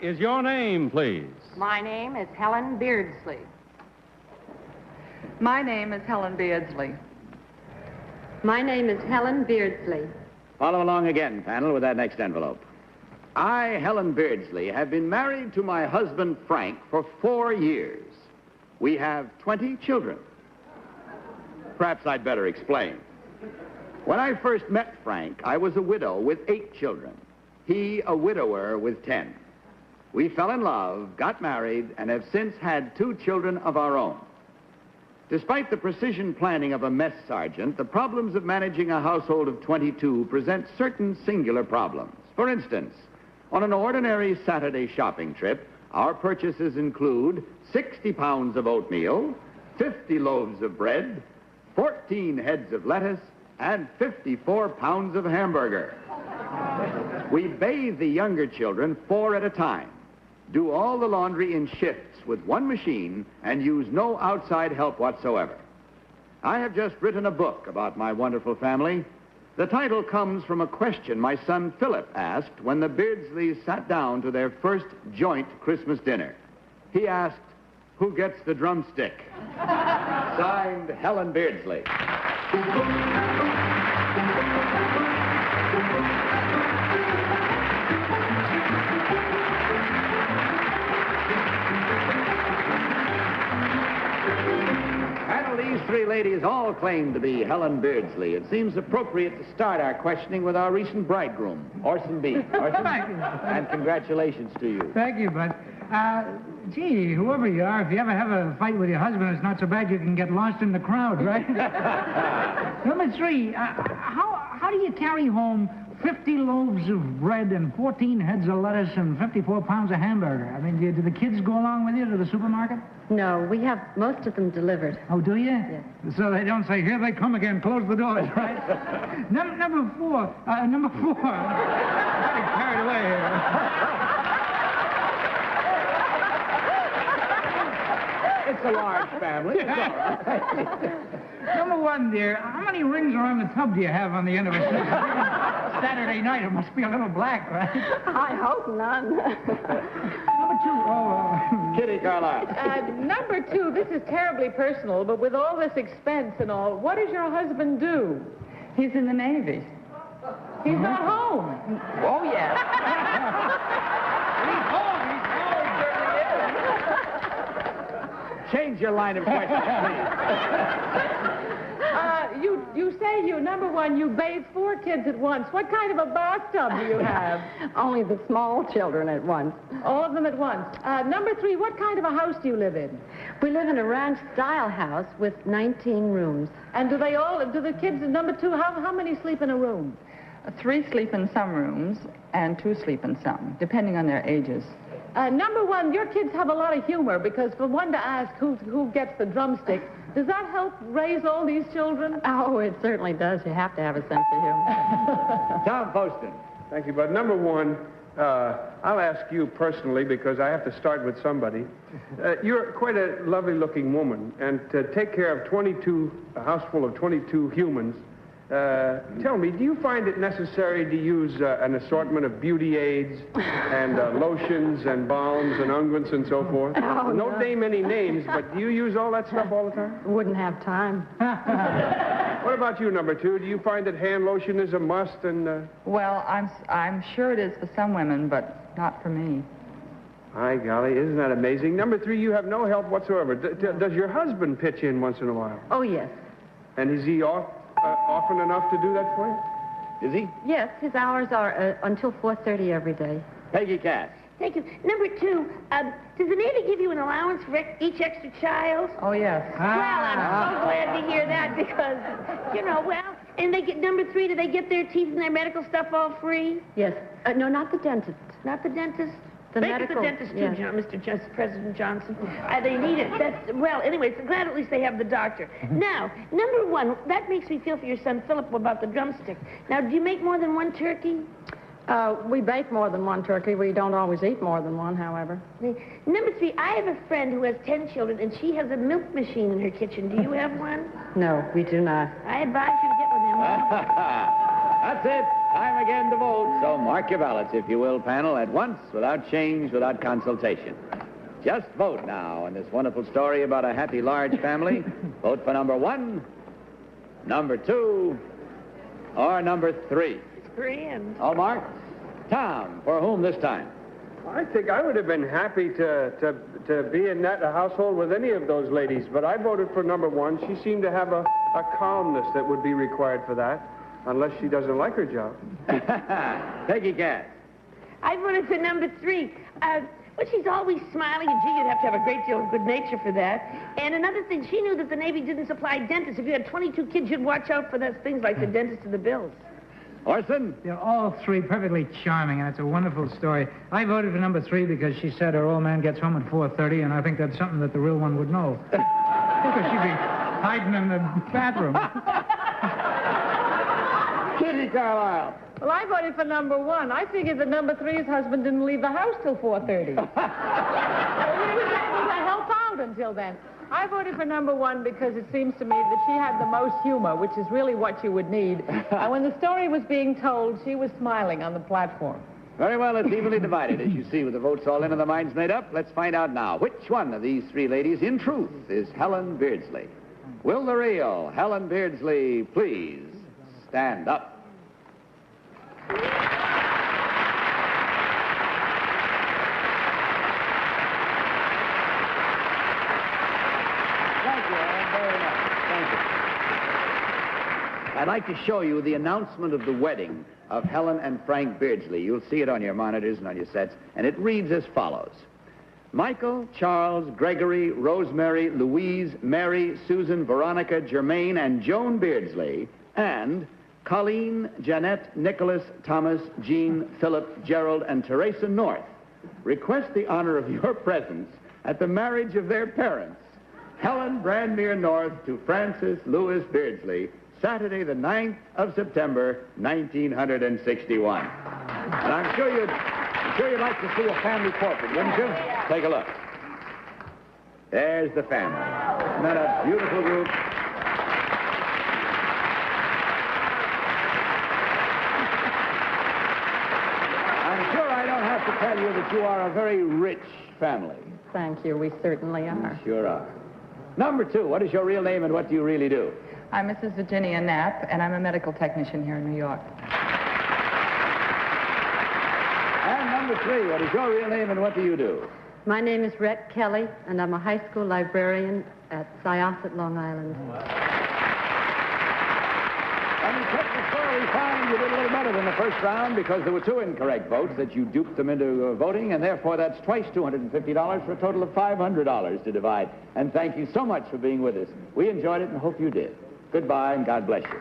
is your name, please? My name is Helen Beardsley. My name is Helen Beardsley. My name is Helen Beardsley. Follow along again, panel, with that next envelope. I, Helen Beardsley, have been married to my husband, Frank, for 4 years. We have 20 children. Perhaps I'd better explain. When I first met Frank, I was a widow with 8 children. He, a widower with 10. We fell in love, got married, and have since had 2 children of our own. Despite the precision planning of a mess sergeant, the problems of managing a household of 22 present certain singular problems. For instance, on an ordinary Saturday shopping trip, our purchases include 60 pounds of oatmeal, 50 loaves of bread, 14 heads of lettuce, and 54 pounds of hamburger. We bathe the younger children 4 at a time, do all the laundry in shifts with one machine, and use no outside help whatsoever. I have just written a book about my wonderful family. The title comes from a question my son Philip asked when the Beardsleys sat down to their first joint Christmas dinner. He asked, "Who gets the drumstick?" Signed, Helen Beardsley. These 3 ladies all claim to be Helen Beardsley. It seems appropriate to start our questioning with our recent bridegroom, Orson B. Orson, and congratulations to you. Thank you, Bud. Gee, whoever you are, if you ever have a fight with your husband, it's not so bad you can get lost in the crowd, right? Number 3, how do you carry home 50 loaves of bread and 14 heads of lettuce and 54 pounds of hamburger? I mean, do the kids go along with you to the supermarket? No, we have most of them delivered. Oh, do you? Yes. So they don't say, "Here they come again, close the doors," right? Number 4. I'm getting carried away here. It's a large family. It's all right. Number 1, dear, how many rings around the tub do you have on the end of a stick? Saturday night, it must be a little black, right? I hope none. Number 2, Kitty Carlisle. Number 2, this is terribly personal, but with all this expense and all, what does your husband do? He's in the Navy. He's not home. Oh, yes. He's home. Change your line of questioning, please. You say number 1, you bathe 4 kids at once. What kind of a bathtub do you have? Only the small children at once. All of them at once. Number 3, what kind of a house do you live in? We live in a ranch-style house with 19 rooms. And do the kids, number 2, how many sleep in a room? 3 sleep in some rooms and 2 sleep in some, depending on their ages. Number 1, your kids have a lot of humor, because for one to ask who gets the drumstick, does that help raise all these children? Oh, it certainly does. You have to have a sense of humor. Tom Poston. Thank you, Bud. Number 1, I'll ask you personally because I have to start with somebody. You're quite a lovely-looking woman, and to take care of a house full of 22 humans, tell me, do you find it necessary to use an assortment of beauty aids and lotions and balms and unguents and so forth? Oh, no. Don't name any names, but do you use all that stuff all the time? Wouldn't have time. What about you, number 2? Do you find that hand lotion is a must? And Well, I'm sure it is for some women, but not for me. By golly, isn't that amazing? Number 3, you have no help whatsoever. Does your husband pitch in once in a while? Oh, yes. And is he often enough to do that for you? Is he? Yes, his hours are until 4:30 every day. Peggy Cass. Thank you. Number 2, does the Navy give you an allowance for each extra child? Oh, yes. Well, I'm so glad to hear that because, and they get, number 3, do they get their teeth and their medical stuff all free? Yes. No, not the dentist. Not the dentist? The Make medical, it the dentist, too, yeah. Mr. President Johnson. They need it. Well, anyways, I'm glad at least they have the doctor. Now, number 1, that makes me feel for your son, Philip, about the drumstick. Now, do you make more than 1 turkey? We bake more than 1 turkey. We don't always eat more than 1, however. Number 3, I have a friend who has 10 children, and she has a milk machine in her kitchen. Do you have one? No, we do not. I advise you to get one of them. That's it. Time again to vote. So mark your ballots, if you will, panel, at once, without change, without consultation. Just vote now on this wonderful story about a happy, large family. Vote for number 1, number 2, or number 3. It's grand. All marked. Tom, for whom this time? I think I would have been happy to be in that household with any of those ladies, but I voted for number 1. She seemed to have a calmness that would be required for that, unless she doesn't like her job. Peggy Cass. I voted for number 3. Well, she's always smiling, and gee, you'd have to have a great deal of good nature for that. And another thing, she knew that the Navy didn't supply dentists. If you had 22 kids, you'd watch out for those things like the dentist and the bills. Orson? They're all 3 perfectly charming, and it's a wonderful story. I voted for number 3 because she said her old man gets home at 4:30, and I think that's something that the real one would know. Because she'd be hiding in the bathroom. Kitty Carlisle. Well, I voted for number 1. I figured that number 3's husband didn't leave the house till 4:30. He was able to help out until then. I voted for number 1 because it seems to me that she had the most humor, which is really what you would need. And when the story was being told, she was smiling on the platform. Very well, it's evenly divided, as you see, with the votes all in and the minds made up. Let's find out now which one of these 3 ladies, in truth, is Helen Beardsley. Will the real Helen Beardsley please stand up? Thank you, Ellen, very much. Thank you. I'd like to show you the announcement of the wedding of Helen and Frank Beardsley. You'll see it on your monitors and on your sets, and it reads as follows. Michael, Charles, Gregory, Rosemary, Louise, Mary, Susan, Veronica, Germaine, and Joan Beardsley, and Colleen, Jeanette, Nicholas, Thomas, Jean, Philip, Gerald, and Teresa North request the honor of your presence at the marriage of their parents, Helen Brandmere North to Francis Louis Beardsley, Saturday the 9th of September, 1961. And I'm sure you'd like to see a family portrait, wouldn't you? Take a look. There's the family. Isn't that a beautiful group? I'm sure I don't have to tell you that you are a very rich family. Thank you. We certainly are. You sure are. Number 2, what is your real name and what do you really do? I'm Mrs. Virginia Knapp, and I'm a medical technician here in New York. And number 3, what is your real name and what do you do? My name is Rhett Kelly, and I'm a high school librarian at Syosset, Long Island. And in such a story, we find you did a little better than the first round because there were 2 incorrect votes that you duped them into voting, and therefore that's twice $250 for a total of $500 to divide. And thank you so much for being with us. We enjoyed it and hope you did. Goodbye, and God bless you.